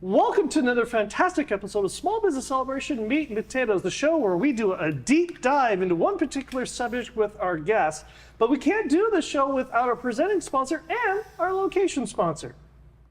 Welcome to another fantastic episode of Small Business Celebration Meat and Potatoes, the show where we do a deep dive into one particular subject with our guests. But we can't do the show without our presenting sponsor and our location sponsor.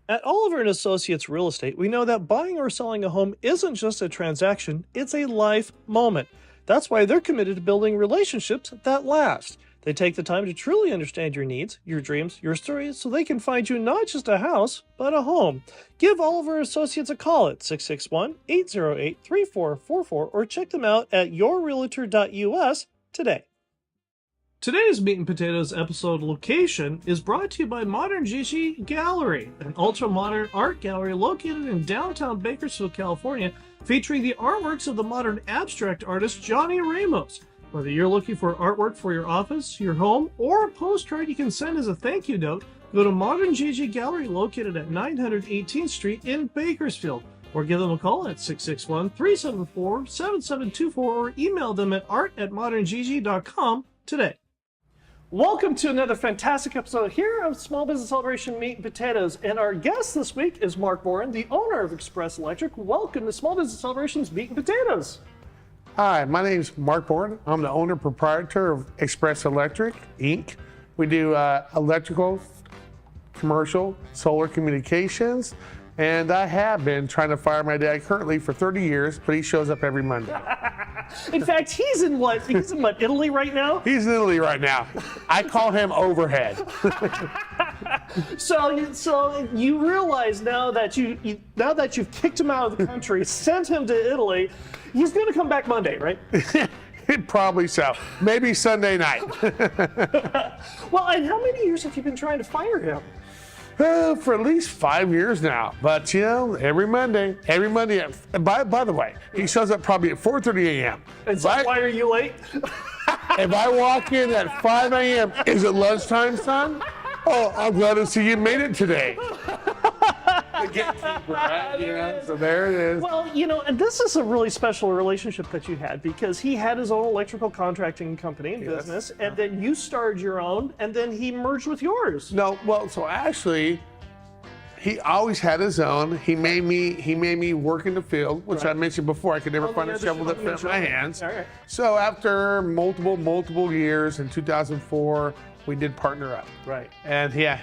At Oliver & Associates Real Estate, we know that buying or selling a home isn't just a transaction, it's a life moment. That's why they're committed to building relationships that last. They take the time to truly understand your needs, your dreams, your stories, so they can find you not just a house, but a home. Give Oliver Associates a call at 661-808-3444 or check them out at yourrealtor.us today. Today's Meat and Potatoes episode location is brought to you by Modern Gigi Gallery, an ultra-modern art gallery located in downtown Bakersfield, California, featuring the artworks of the modern abstract artist Johnny Ramos. Whether you're looking for artwork for your office, your home, or a postcard you can send as a thank you note, go to Modern Gigi Gallery located at 918th Street in Bakersfield, or give them a call at 661-374-7724 or email them at art@moderngg.com today. Welcome to another fantastic episode here of Small Business Celebration Meat and Potatoes. And our guest this week is Mark Boren, the owner of Express Electric. Welcome to Small Business Celebration's Meat and Potatoes. Hi, my name's Mark Boren. I'm the owner proprietor of Express Electric, Inc. We do electrical, commercial, solar communications, and I have been trying to fire my dad currently for 30 years, but he shows up every Monday. In fact, he's in what, Italy right now? He's in Italy right now. I call him overhead. So you realize now that you've kicked him out of the country, sent him to Italy, he's going to come back Monday, right? Probably so. Maybe Sunday night. Well, and how many years have you been trying to fire him? For at least 5 years now. But you know, every Monday. By the way, he shows up probably at 4:30 a.m. And so why are you late? If I walk in at 5 a.m., is it lunchtime, son? Oh, I'm glad to see you made it today. The gatekeeper, right? Yeah, so there it is. Well, you know, and this is a really special relationship that you had because he had his own electrical contracting company and business, and then you started your own, and then he merged with yours. No, well, so actually, he always had his own. He made me work in the field, which I mentioned before. I could never find a shovel that fit my hands. All right. So after multiple years, in 2004, we did partner up. Right. And yeah,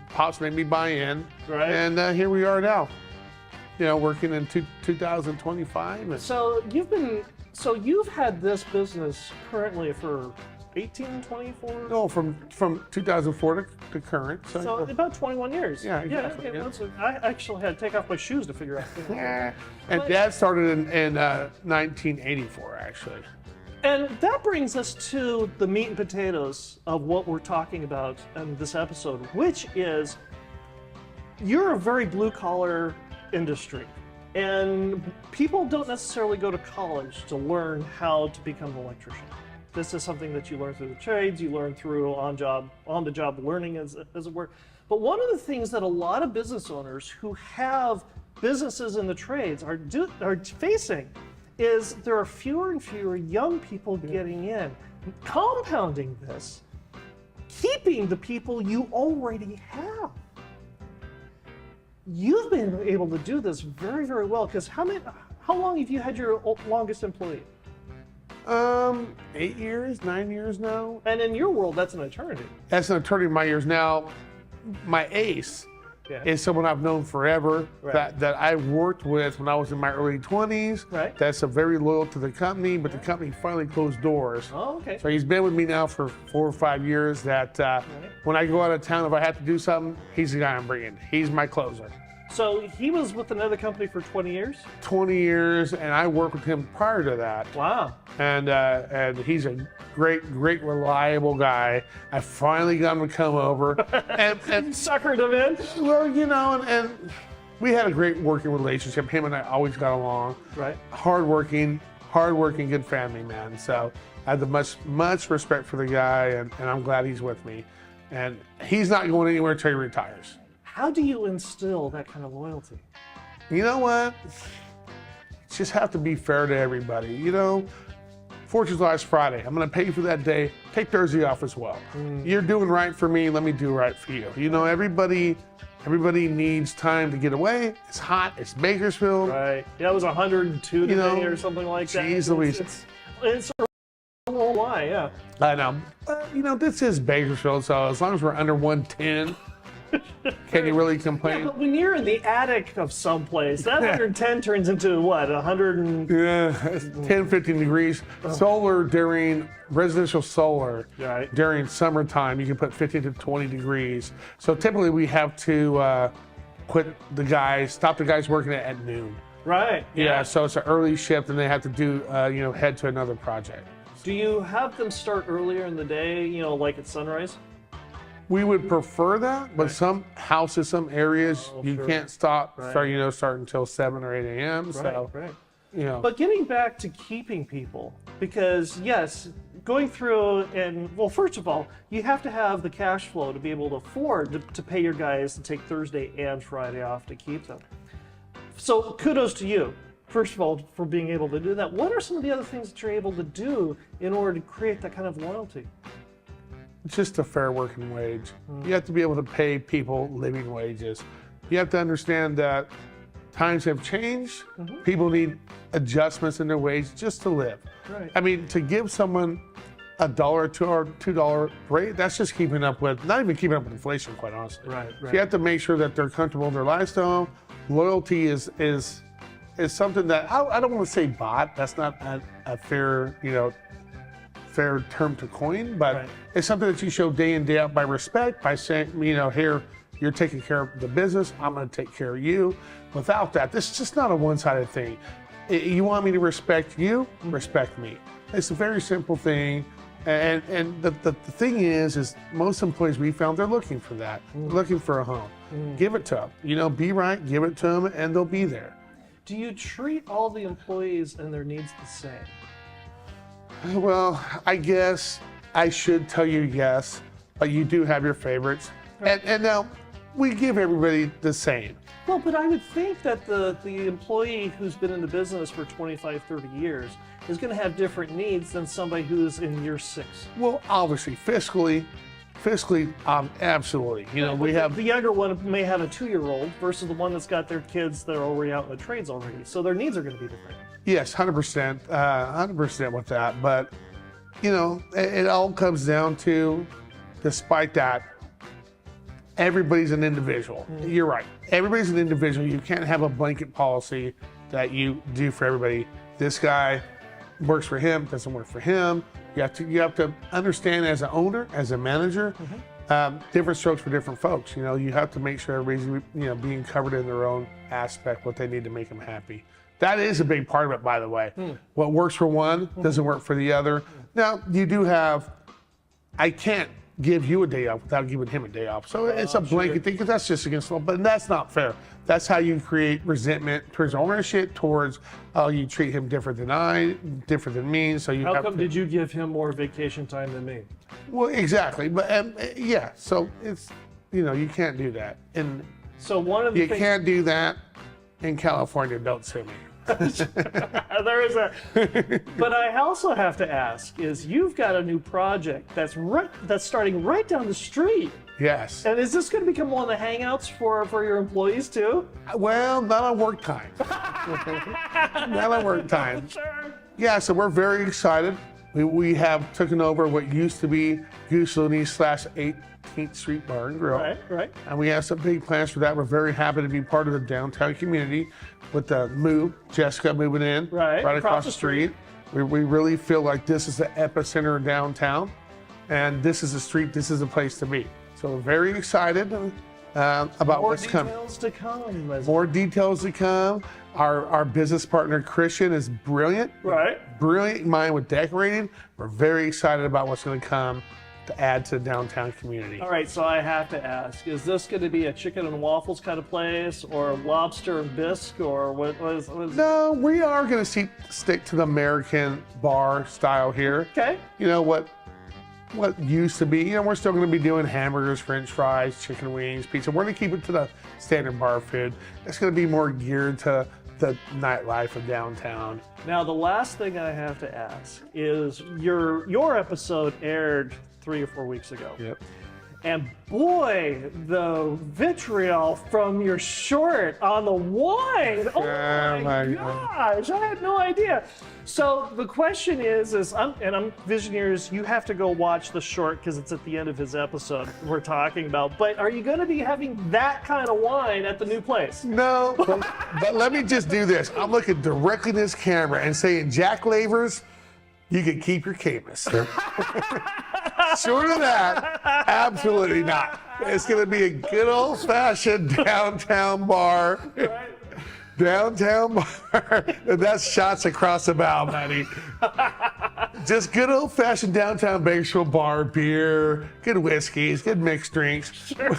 Pops made me buy in. Right. And here we are now. You know, working in 2025. And you've had this business currently for 18, 24? No, from 2004 to current. So about 21 years. Yeah, exactly. Yeah, okay. I actually had to take off my shoes to figure out. And Dad started in 1984, actually. And that brings us to the meat and potatoes of what we're talking about in this episode, which is you're a very blue-collar industry. And people don't necessarily go to college to learn how to become an electrician. This is something that you learn through the trades, you learn through on-the-job learning, as it were. But one of the things that a lot of business owners who have businesses in the trades are facing is there are fewer and fewer young people getting in. Compounding this, keeping the people you already have. You've been able to do this very, very well, because how long have you had your longest employee? 8 years, 9 years now. And in your world, that's an eternity. That's an eternity in my years. Now, my ace is someone I've known forever, that I worked with when I was in my early 20s. Right. That's very loyal to the company, but the company finally closed doors. Oh, okay. So he's been with me now for 4 or 5 years. That when I go out of town, if I have to do something, he's the guy I'm bringing. He's my closer. So he was with another company for 20 years? 20 years, and I worked with him prior to that. Wow. And he's a great, reliable guy. I finally got him to come over. and Suckered him in? Well, you know, and we had a great working relationship. Him and I always got along. Right. Hardworking, good family man. So I have the much respect for the guy, and I'm glad he's with me. And he's not going anywhere until he retires. How do you instill that kind of loyalty? You know what? Just have to be fair to everybody. You know, 4th of July is Friday. I'm going to pay you for that day. Take Thursday off as well. You're doing right for me. Let me do right for you. You know, everybody Everybody needs time to get away. It's hot. It's Bakersfield. Right. Yeah, it was 102 today or something like that. Jeez Louise. It's a little why, yeah. I know. This is Bakersfield, so as long as we're under 110, can you really complain? Yeah, but when you're in the attic of someplace, that 110 turns into what, 100 and... Yeah, 10, 15 degrees. Solar residential solar Right. during summertime, you can put 15 to 20 degrees. So typically we have to stop the guys working at noon. Right. Yeah, so it's an early shift and they have to do, head to another project. Do you have them start earlier in the day, like at sunrise? We would prefer that, but some houses, some areas, you sure. can't start until 7 or 8 a.m. Right. But getting back to keeping people, because yes, going through first of all, you have to have the cash flow to be able to afford to pay your guys to take Thursday and Friday off to keep them. So kudos to you, first of all, for being able to do that. What are some of the other things that you're able to do in order to create that kind of loyalty? Just a fair working wage. You have to be able to pay people living wages. You have to understand that times have changed. People need adjustments in their wage just to live. Right. I mean, to give someone $1 or $2 rate, that's just keeping up with, not even keeping up with inflation, quite honestly. Right. So you have to make sure that they're comfortable in their lifestyle. Loyalty is something that I don't want to say bought. That's not a fair term to coin, but it's something that you show day in, day out by respect, by saying, here, you're taking care of the business, I'm going to take care of you. Without that, this is just not a one-sided thing. You want me to respect you, respect me. It's a very simple thing. And the thing is most employees we found, they're looking for that, looking for a home. Give it to them. Be right, give it to them, and they'll be there. Do you treat all the employees and their needs the same? Well, I guess I should tell you yes, but you do have your favorites. And now, we give everybody the same. Well, but I would think that the employee who's been in the business for 25, 30 years is going to have different needs than somebody who's in year 6. Well, obviously, fiscally, absolutely. We have... The younger one may have a 2-year-old versus the one that's got their kids that are already out in the trades already. So their needs are going to be different. Yes, 100%, 100% with that. But, it all comes down to, despite that, everybody's an individual. You're right. Everybody's an individual. You can't have a blanket policy that you do for everybody. This guy works for him, doesn't work for him. You have to understand as an owner, as a manager, different strokes for different folks. You have to make sure everybody's being covered in their own aspect, what they need to make them happy. That is a big part of it, by the way. What works for one doesn't work for the other. Now, you do have, I can't give you a day off without giving him a day off. So it's a blanket thing, because that's just against the law, but that's not fair. That's how you create resentment towards ownership, towards, you treat him different than me. So How come did you give him more vacation time than me? Well, exactly. But yeah, so it's, you can't do that. And so one of the you can't do that in California, don't sue me. There is but I also have to ask, is you've got a new project that's starting right down the street. Yes. And is this going to become one of the hangouts for your employees too? Well, not on work time. Not on work time. Sure. Yeah, so we're very excited. We have taken over what used to be Goose Looney / 18th Street Bar and Grill. Right. And we have some big plans for that. We're very happy to be part of the downtown community with the move, Jessica moving in right across the street. We really feel like this is the epicenter of downtown, and this is a street, this is a place to be. So we're very excited about what's coming. More details to come. More details to come. Our business partner, Christian, is brilliant. Right. Brilliant mind with decorating. We're very excited about what's going to come to add to the downtown community. All right, so I have to ask, is this going to be a chicken and waffles kind of place, or lobster and bisque, or what is... No, we are going to stick to the American bar style here. Okay. What used to be, we're still going to be doing hamburgers, french fries, chicken wings, pizza. We're going to keep it to the standard bar food. It's going to be more geared to the nightlife of downtown. Now, the last thing I have to ask is your episode aired 3 or 4 weeks ago. Yep. And boy, the vitriol from your short on the wine. Oh my gosh, I had no idea. So the question is I'm Visioneers, you have to go watch the short because it's at the end of his episode we're talking about. But are you going to be having that kind of wine at the new place? No, but let me just do this. I'm looking directly in this camera and saying, Jack Lavers, you can keep your Camus. Short of that, absolutely not. It's going to be a good old-fashioned downtown bar. Right. Downtown bar. That's shots across the bow, buddy. Just good old-fashioned downtown Bakersfield bar, beer, good whiskeys, good mixed drinks, Sure.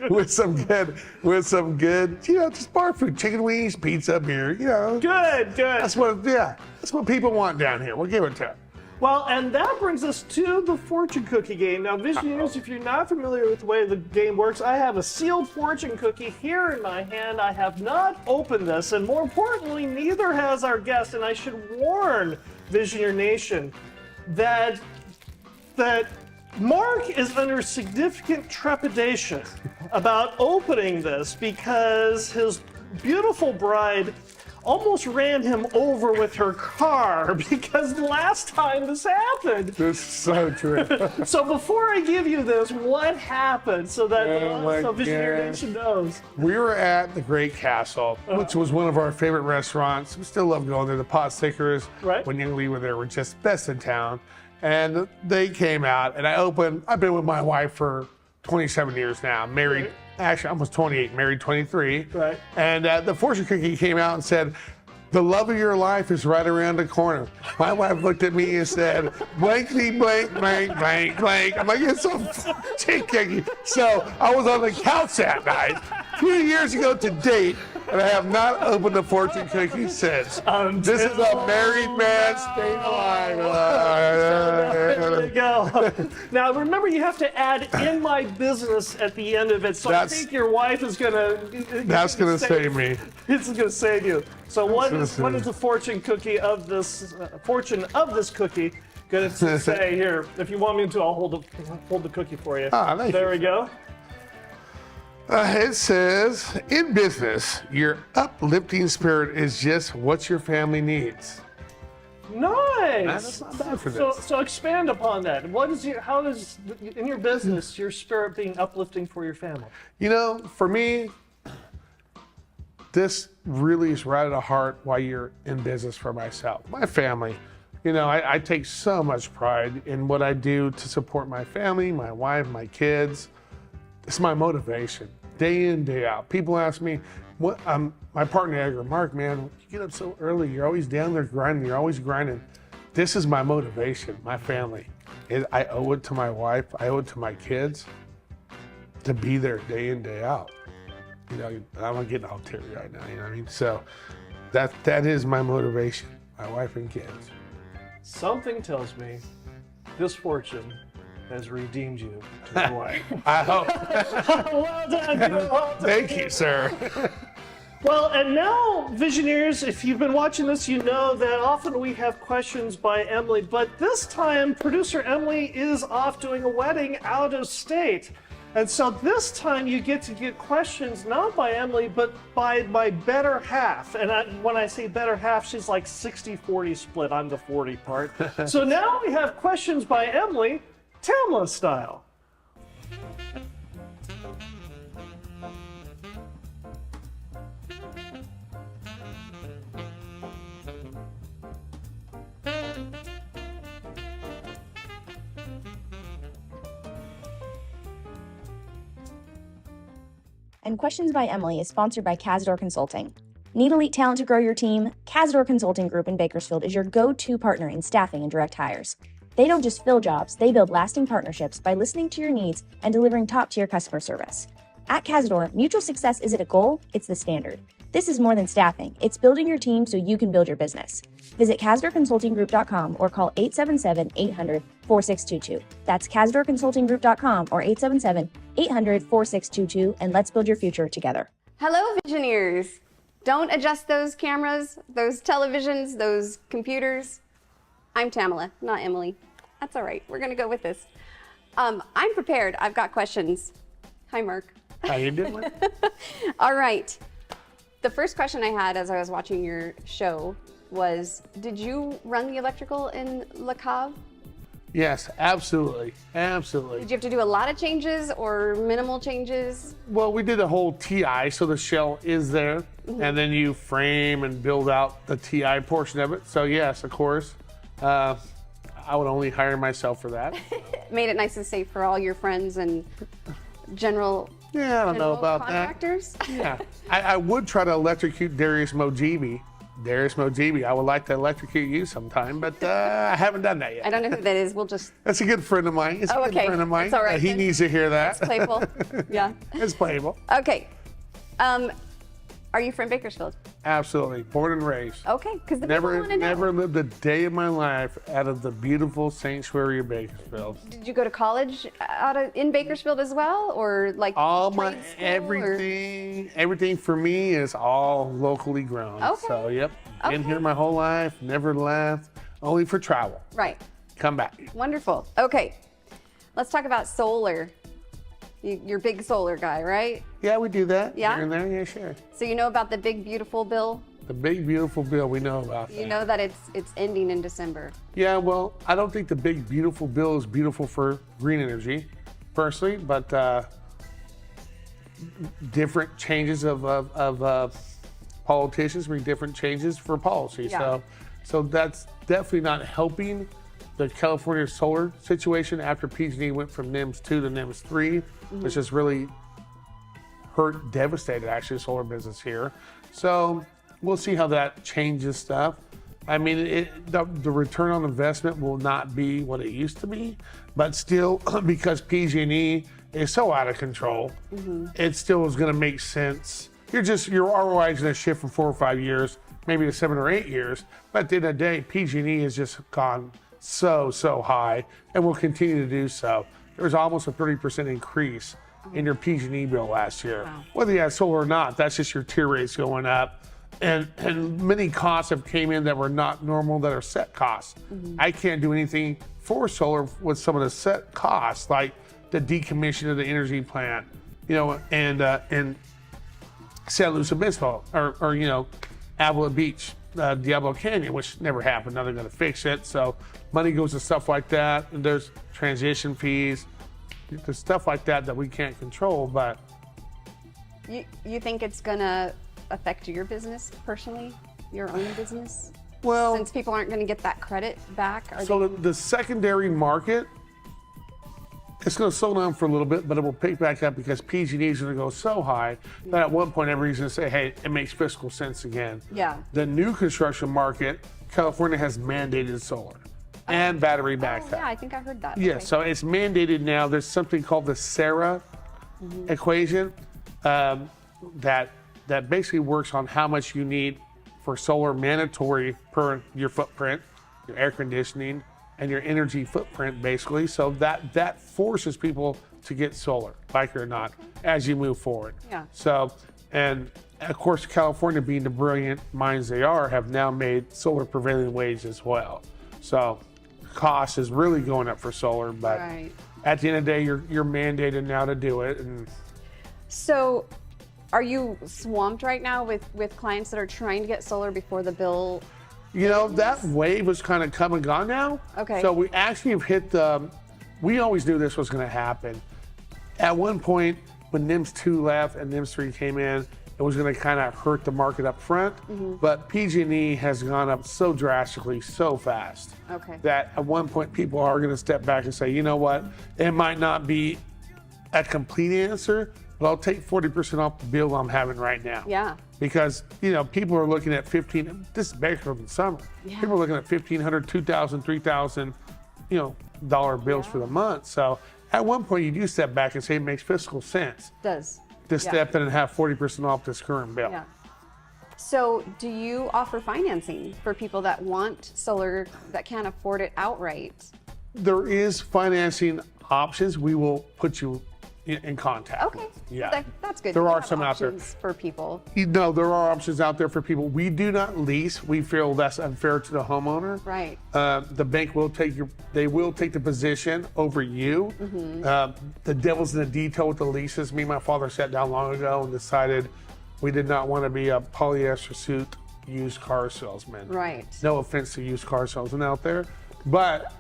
with some good, just bar food, chicken wings, pizza, beer, Good. That's what people want down here. We'll give it to them. Well, and that brings us to the fortune cookie game. Now, Visioneers, if you're not familiar with the way the game works, I have a sealed fortune cookie here in my hand. I have not opened this, and more importantly, neither has our guest. And I should warn Visioneer Nation that Mark is under significant trepidation about opening this because his beautiful bride almost ran him over with her car because the last time this happened. This is so true. So before I give you this, what happened so that my Visioneer gosh. Nation knows? We were at the Great Castle, which was one of our favorite restaurants. We still love going there. The pot stickers, Right. when we were there, were just best in town. And they came out, and I've been with my wife for 27 years now, married. Right. Actually, almost 28, married 23. Right. And the fortune cookie came out and said, the love of your life is right around the corner. My wife looked at me and said, blankety blank, blank, blank, blank. I'm like, it's a fortune cookie. So I was on the couch that night, 2 years ago to date, and I have not opened a fortune cookie since. This is a married man staying alive. There you go. Now remember, you have to add "in my business" at the end of it. So I think your wife is gonna. That's gonna save me. This is gonna save you. So what gonna is save the fortune cookie of this cookie gonna say here? If you want me to, I'll hold the cookie for you. Thank there you. we go. It says, in business, your uplifting spirit is just what your family needs. Nice. That's not bad for this. So expand upon that. How does in your business your spirit being uplifting for your family? For me, this really is right at the heart why you're in business for myself, my family. I take so much pride in what I do to support my family, my wife, my kids. It's my motivation, day in, day out. People ask me, my partner, I go, Mark, man, you get up so early. You're always down there grinding. You're always grinding. This is my motivation, my family. I owe it to my wife. I owe it to my kids to be there day in, day out. I'm getting all teary right now, you know what I mean? So that is my motivation, my wife and kids. Something tells me this fortune has redeemed you to your wife. I hope. Well done, well done. Thank you, sir. Well, and now, Visioneers, if you've been watching this, you know that often we have questions by Emily, but this time, producer Emily is off doing a wedding out of state. And so this time you get to get questions not by Emily, but by my better half. And when I say better half, she's like 60-40 split. I'm the 40 part. So now we have questions by Emily, Tamala style. And Questions by Emily is sponsored by Cazador Consulting. Need elite talent to grow your team? Cazador Consulting Group in Bakersfield is your go-to partner in staffing and direct hires. They don't just fill jobs, they build lasting partnerships by listening to your needs and delivering top-tier customer service. At Cazador, mutual success isn't a goal, it's the standard. This is more than staffing, it's building your team so you can build your business. Visit CazadorConsultingGroup.com or call 877-800-4622. That's CazadorConsultingGroup.com or 877-800-4622, and let's build your future together. Hello, Visioneers. Don't adjust those cameras, those televisions, those computers. I'm Tamala, not Emily. That's all right. We're going to go with this. I'm prepared. I've got questions. Hi, Mark. How you doing? All right. The first question I had as I was watching your show was, did you run the electrical in Le Cave? Yes, absolutely. Absolutely. Did you have to do a lot of changes or minimal changes? Well, we did a whole TI, so the shell is there, and then you frame and build out the TI portion of it. So yes, of course, I would only hire myself for that. Made it nice and safe for all your friends and general Yeah, I don't know general about contractors? that. Yeah, I would try to electrocute Darius Mojibi. I would like to electrocute you sometime, but I haven't done that yet. I don't know who that is. We'll just That's a good friend of mine. It's a good okay. friend of mine. It's all right He then. needs to hear that. It's playful. Yeah. It's playable. Okay. Are you from Bakersfield? Absolutely. Born and raised. Okay, because the people want to know. Never lived a day of my life out of the beautiful sanctuary of Bakersfield. Did you go to college in Bakersfield as well, or like All my trade school, or- everything for me is all locally grown. Okay. So yep, been Okay. here my whole life, never left, only for travel. Right. Come back. Wonderful. Okay. Let's talk about solar. You're a big solar guy, right? Yeah, we do that. Yeah? Here and there, yeah, sure. So you know about the big beautiful bill? The big beautiful bill, we know about You that. know that it's ending in December. Yeah, well, I don't think the big beautiful bill is beautiful for green energy, personally, but different changes of politicians bring different changes for policy. Yeah. So that's definitely not helping the California solar situation after PG&E went from NIMS 2 to NIMS 3, which has really hurt, devastated actually the solar business here. So we'll see how that changes stuff. I mean, the return on investment will not be what it used to be, but still, because PG&E is so out of control, it still is going to make sense. Your ROI is going to shift from 4 or 5 years, maybe to 7 or 8 years. But at the end of the day, PG&E has just gone so high, and will continue to do so. There was almost a 30% increase in your PG&E bill last year. Wow. Whether you had solar or not, that's just your tier rates going up. And many costs have came in that were not normal, that are set costs. I can't do anything for solar with some of the set costs, like the decommission of the energy plant, and San Luis Obispo, or Avila Beach, Diablo Canyon, which never happened. Now they're going to fix it. So money goes to stuff like that. And there's transition fees. There's stuff like that we can't control. But You think it's gonna affect your business personally, your own business? well, Since people aren't going to get that credit back? so the secondary market, it's going to slow down for a little bit, but it will pick back up because PG&E is going to go so high that at one point everybody's going to say, hey, it makes fiscal sense again. Yeah. The new construction market, California has mandated solar and battery backup. Yeah, I think I heard that. Yeah, Okay. so it's mandated now. There's something called the SARA equation that basically works on how much you need for solar mandatory per your footprint, your air conditioning, and your energy footprint, basically. So that forces people to get solar, like it or not, as you move forward. Yeah. So, and of course, California, being the brilliant minds they are, have now made solar prevailing wage as well. So, cost is really going up for solar, but Right. at the end of the day, you're mandated now to do it. And So, are you swamped right now with clients that are trying to get solar before the bill? that wave was kind of come and gone now. Okay. So we actually have hit we always knew this was going to happen. At one point, when NIMS 2 left and NIMS 3 came in, it was going to kind of hurt the market up front. But PG&E has gone up so drastically, so fast, Okay. that at one point people are going to step back and say, you know what, it might not be a complete answer, but I'll take 40% off the bill I'm having right now. Yeah. Because, people are looking at this is Bakersfield in summer. Yeah. People are looking at $1,500, $2,000, $3,000, dollar bills for the month. So at one point you do step back and say it makes fiscal sense Does. to Yeah. step in and have 40% off this current bill. Yeah. So, do you offer financing for people that want solar that can't afford it outright? There is financing options. We will put you in contact. Okay. Yeah. That's good. There You are have some out there. options for people. No, there are options out there for people. We do not lease. We feel that's unfair to the homeowner. Right. The bank will take the position over you. The devil's in the detail with the leases. Me and my father sat down long ago and decided we did not want to be a polyester suit used car salesman. Right. No offense to used car salesmen out there, but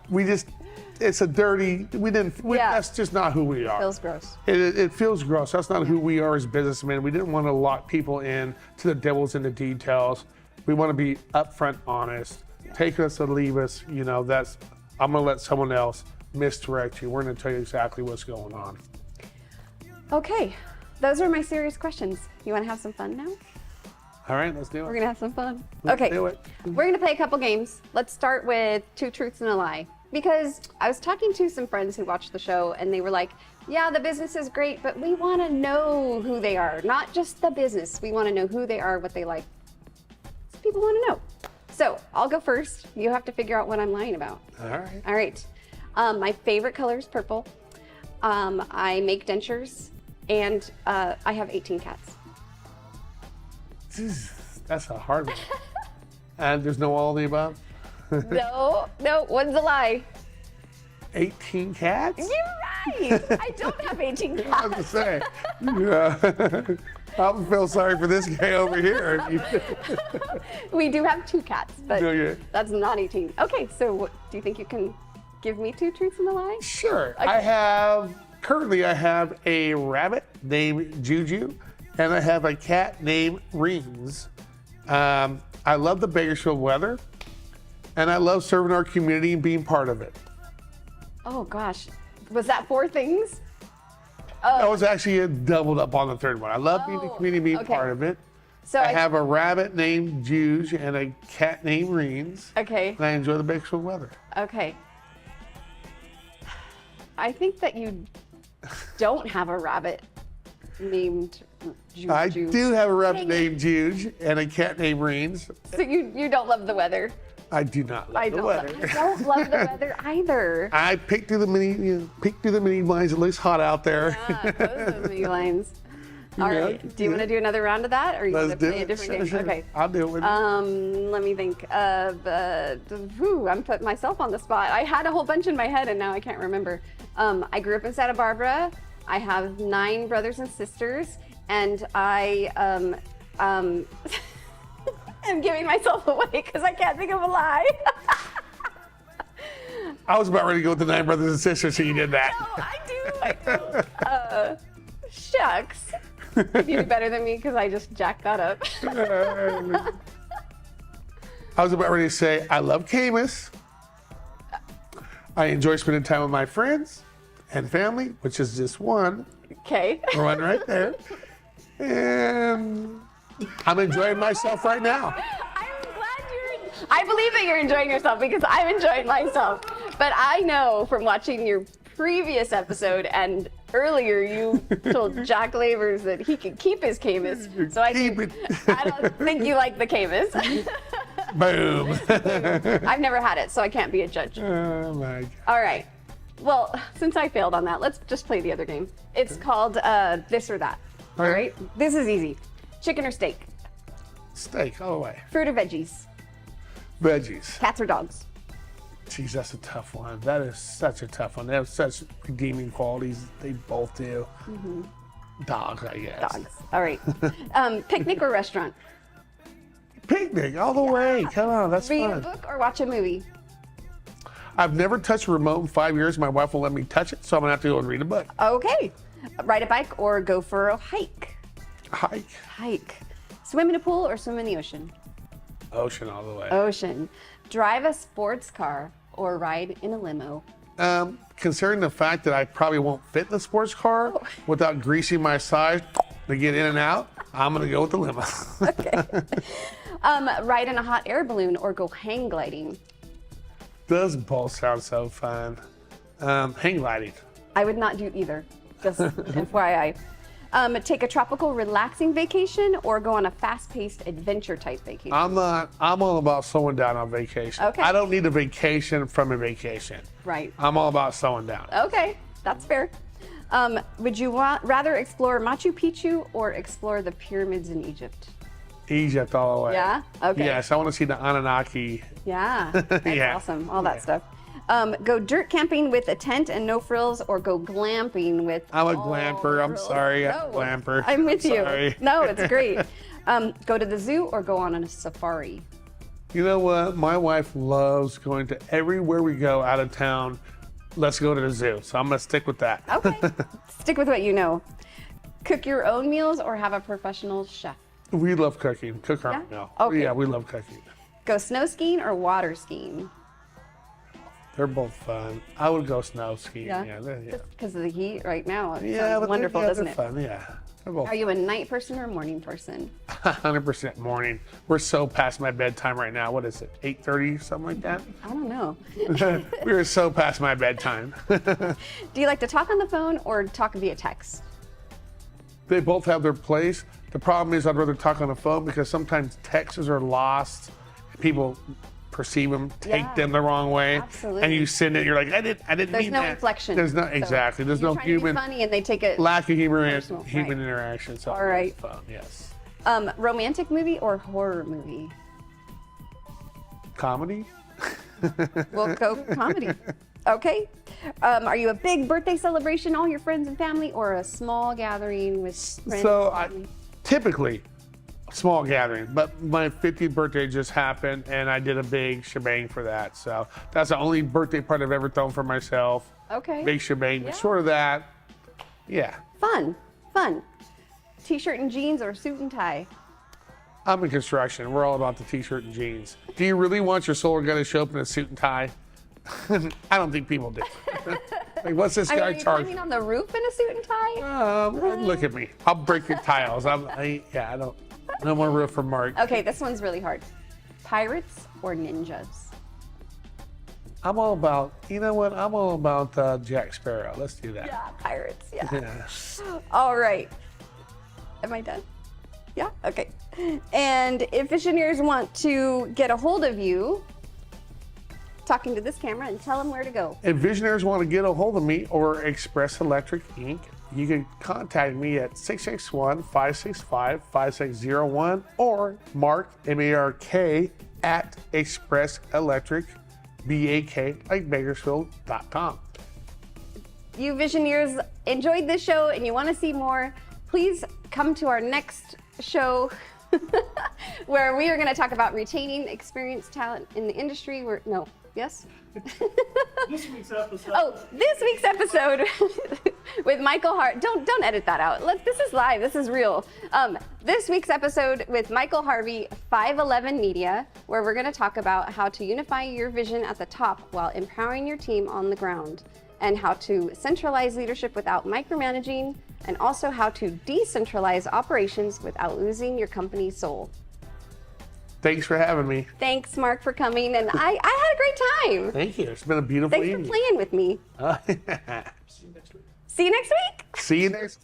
it's a dirty. That's just not who we are. Feels gross. It feels gross. That's not who we are as businessmen. We didn't want to lock people in to the devil's in the details. We want to be upfront, honest. Take us or leave us. I'm gonna let someone else misdirect you. We're gonna tell you exactly what's going on. Okay, those are my serious questions. You want to have some fun now? All right, let's do it. We're gonna have some fun. Let's Okay, do it. we're gonna play a couple games. Let's start with 2 truths and a lie. Because I was talking to some friends who watched the show and they were like, yeah, the business is great, but we want to know who they are, not just the business. We want to know who they are, what they like. So people want to know. So I'll go first. You have to figure out what I'm lying about. All right. All right. My favorite color is purple. I make dentures, and I have 18 cats. That's a hard one. And there's no all of the above? No, one's a lie. 18 cats? You're right. I don't have 18 cats. I was to say. Yeah. I feel sorry for this guy over here. We do have 2 cats, but Do you? that's not 18. Okay, so do you think you can give me 2 truths and a lie? Sure. Okay. Currently I have a rabbit named Juju, and I have a cat named Reens. I love the Bakersfield weather, and I love serving our community and being part of it. Oh gosh, was that 4 things? I was actually doubled up on the third one. I love being the community, being okay. part of it. So I have a rabbit named Juge and a cat named Reens. Okay. And I enjoy the Bakersfield weather. Okay. I think that you don't have a rabbit named Juju. I do have a rabbit named Juge and a cat named Reens. So you don't love the weather. I do not love I the don't weather. I don't love the weather either. I picked through the mini blinds. It looks hot out there. Yeah, those many lines. All Yeah, right. Do you want to do another round of that, or you want Let's to do play a it. different Sure, game? sure. Okay. I'll do it with you. Let me think. I'm putting myself on the spot. I had a whole bunch in my head, and now I can't remember. I grew up in Santa Barbara. I have 9 brothers and sisters, and I am giving myself away because I can't think of a lie. I was about ready to go with the 9 brothers and sisters, so you did that. No, I do. Shucks. You do better than me because I just jacked that up. I was about ready to say, I love Camus. I enjoy spending time with my friends and family, which is just one Okay. right there. And I'm enjoying myself right now. I believe that you're enjoying yourself because I'm enjoying myself. But I know from watching your previous episode and earlier you told Jack Lavers that he could keep his Camus. So I don't think you like the Camus. Boom. I've never had it, so I can't be a judge. Oh my God. All right. Well, since I failed on that, let's just play the other game. It's called This or That. All Okay. right? This is easy. Chicken or steak? Steak, all the way. Fruit or veggies? Veggies. Cats or dogs? Geez, that's a tough one. That is such a tough one. They have such redeeming qualities. They both do. Dogs, I guess. Dogs. All right. Picnic or restaurant? Picnic, all the way. Come on, that's Read a fun. book or watch a movie? I've never touched a remote in 5 years. My wife won't let me touch it, so I'm gonna have to go and read a book. Okay. Ride a bike or go for a hike? Hike. Hike. Swim in a pool or swim in the ocean? Ocean all the way. Ocean. Drive a sports car or ride in a limo? Considering the fact that I probably won't fit in the sports car without greasing my sides to get in and out, I'm gonna go with the limo. Okay. Ride in a hot air balloon or go hang gliding? Those both sound so fun. Hang gliding. I would not do either, just FYI. Take a tropical relaxing vacation or go on a fast-paced adventure type vacation? I'm all about slowing down on vacation. Okay. I don't need a vacation from a vacation. Right. I'm all about slowing down. Okay, that's fair. Would you rather explore Machu Picchu or explore the pyramids in Egypt? Egypt all the way. Yeah? Okay. Yes, I want to see the Anunnaki. Yeah, that's Yeah. awesome. All that stuff. Go dirt camping with a tent and no frills, or go glamping with. I'm a all glamper. I'm frills? sorry. I'm a No, glamper. I'm with you. Sorry. No, it's great. Go to the zoo or go on a safari. You know what? My wife loves going to everywhere we go out of town. Let's go to the zoo. So I'm going to stick with that. Okay. Stick with what you know. Cook your own meals or have a professional chef. We love cooking. Cook our Yeah? own meal. Okay. Yeah, we love cooking. Go snow skiing or water skiing. They're both fun. I would go snow skiing. Yeah? Yeah. Just because of the heat right now. It Yeah, sounds but wonderful, they're doesn't it? fun. Yeah. They're both Are you a night person or a morning person? 100% morning. We're so past my bedtime right now. What is it? 8:30, something like that? I don't know. We are so past my bedtime. Do you like to talk on the phone or talk via text? They both have their place. The problem is I'd rather talk on the phone because sometimes texts are lost. People perceive them, take Yeah, them the wrong way, absolutely. and you send it. You're like, I didn't There's mean no that. inflection. There's no So exactly. There's you're no trying to be human funny and they take it. lack of Personal, human right. interaction. So All right. it's fun. Yes. Romantic movie or horror movie? Comedy. We'll go comedy. Okay. Are you a big birthday celebration, all your friends and family, or a small gathering with friends? So and family? typically small gathering, but my 50th birthday just happened and I did a big shebang for that. So that's the only birthday party I've ever thrown for myself. Okay. Big shebang. Yeah. But short of that, yeah. Fun. T-shirt and jeans or suit and tie? I'm in construction. We're all about the t-shirt and jeans. Do you really want your solar guy to show up in a suit and tie? I don't think people do. Like, what's this I mean, guy are you charge? climbing on the roof in a suit and tie? Look at me. I'll break your tiles. I don't want to roof for Mark. Okay, this one's really hard. Pirates or ninjas? I'm all about, you know what? I'm all about Jack Sparrow. Let's do that. Yeah, pirates. Yeah. Yeah. All right. Am I done? Yeah? Okay. And if Visionaries want to get a hold of you, talking to this camera and tell them where to go. If visionaries want to get a hold of me or Express Electric Inc., you can contact me at 661-565-5601 or Mark, M-A-R-K, at Express Electric, B-A-K, like Bakersfield.com. You Visioneers enjoyed this show and you want to see more, please come to our next show where we are going to talk about retaining experienced talent in the industry. Yes? This week's episode. Oh, this week's episode with Michael Hart. Don't edit that out. This is live. This is real. This week's episode with Michael Harvey, 511 Media, where we're going to talk about how to unify your vision at the top while empowering your team on the ground, and how to centralize leadership without micromanaging, and also how to decentralize operations without losing your company's soul. Thanks for having me. Thanks, Mark, for coming, and I had a great time. Thank you. It's been a beautiful Thanks for evening. playing with me. See you next week. See you next week. See you next